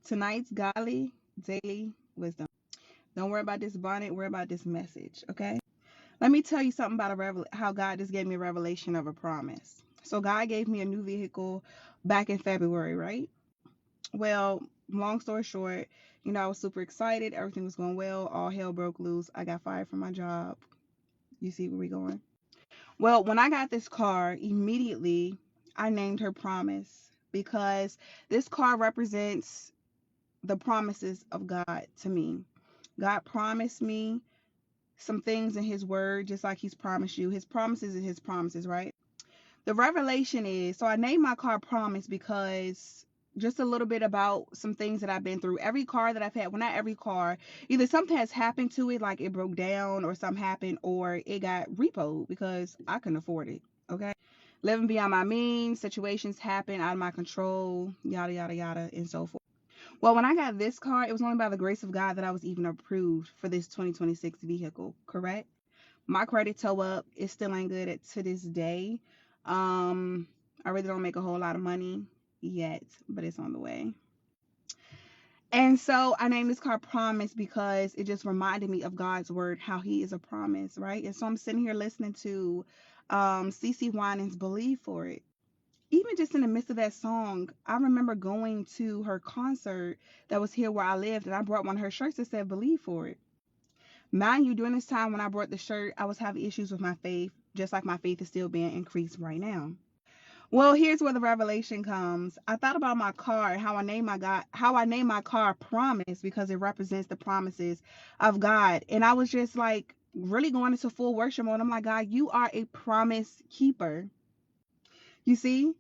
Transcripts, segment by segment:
Tonight's godly daily wisdom. Don't worry about this bonnet, worry about this message, okay? Let me tell you something about how God just gave me a revelation of a promise. So God gave me a new vehicle back in February, right? Well, long story short, I was super excited. Everything was going well. All hell broke loose. I got fired from my job. You see where we going? Well, when I got this car, immediately I named her Promise because this car represents the promises of God to me. God promised me some things in his word, just like he's promised you. His promises and his promises, right? The revelation is, so I named my car Promise because just a little bit about some things that I've been through. Every car that I've had, well, not every car, either something has happened to it, like it broke down or something happened, or it got repoed because I couldn't afford it. Okay. Living beyond my means, situations happen out of my control, yada, yada, yada, and so forth. Well, when I got this car, it was only by the grace of God that I was even approved for this 2026 vehicle, correct? My credit toe up, it still ain't good to this day. Um, I really don't make a whole lot of money yet, but it's on the way. And so I named this car Promise because it just reminded me of God's word, how he is a promise, right? And so I'm sitting here listening to CC Winans Believe for It. Even just in the midst of that song, I remember going to her concert that was here where I lived, and I brought one of her shirts that said Believe for It. Mind you, during this time when I brought the shirt, I was having issues with my faith, just like my faith is still being increased right now. Well, here's where the revelation comes. I thought about my car and how I named my car Promise because it represents the promises of God. And I was just like really going into full worship mode. I'm like, God, you are a promise keeper. You see?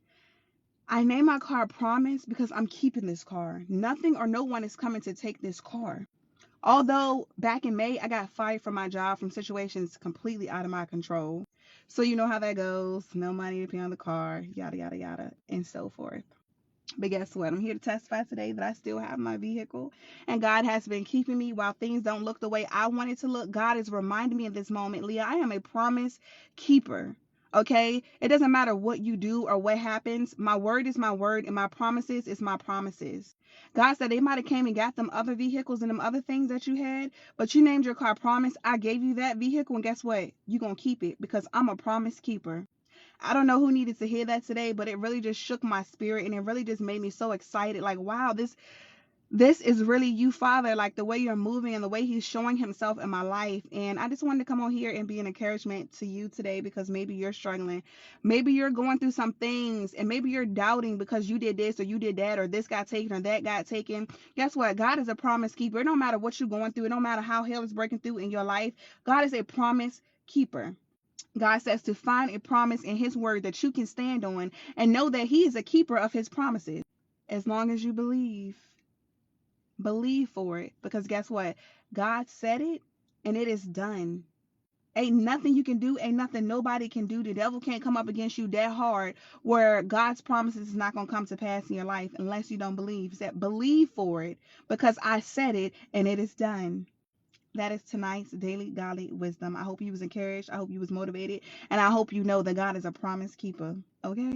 I named my car Promise because I'm keeping this car. Nothing or no one is coming to take this car. Although back in May, I got fired from my job from situations completely out of my control. So you know how that goes. No money to pay on the car, yada, yada, yada, and so forth. But guess what? I'm here to testify today that I still have my vehicle. And God has been keeping me while things don't look the way I want it to look. God is reminding me in this moment, Leah, I am a promise keeper. Okay? It doesn't matter what you do or what happens. My word is my word, and my promises is my promises. God said they might have came and got them other vehicles and them other things that you had, but you named your car Promise. I gave you that vehicle, and guess what? You're going to keep it because I'm a promise keeper. I don't know who needed to hear that today, but it really just shook my spirit and it really just made me so excited. Like, wow, this is really you, Father, like the way you're moving and the way he's showing himself in my life. And I just wanted to come on here and be an encouragement to you today because maybe you're struggling. Maybe you're going through some things and maybe you're doubting because you did this or you did that or this got taken or that got taken. Guess what? God is a promise keeper. It don't matter what you're going through. It don't matter how hell is breaking through in your life. God is a promise keeper. God says to find a promise in his word that you can stand on and know that he is a keeper of his promises. As long as you believe for it. Because guess what? God said it and it is done. Ain't nothing you can do, ain't nothing nobody can do. The devil can't come up against you that hard where God's promises is not going to come to pass in your life unless you don't believe. He said, believe for it because I said it and it is done. That is tonight's daily godly wisdom. I hope you was encouraged. I hope you was motivated. And I hope you know that God is a promise keeper. Okay?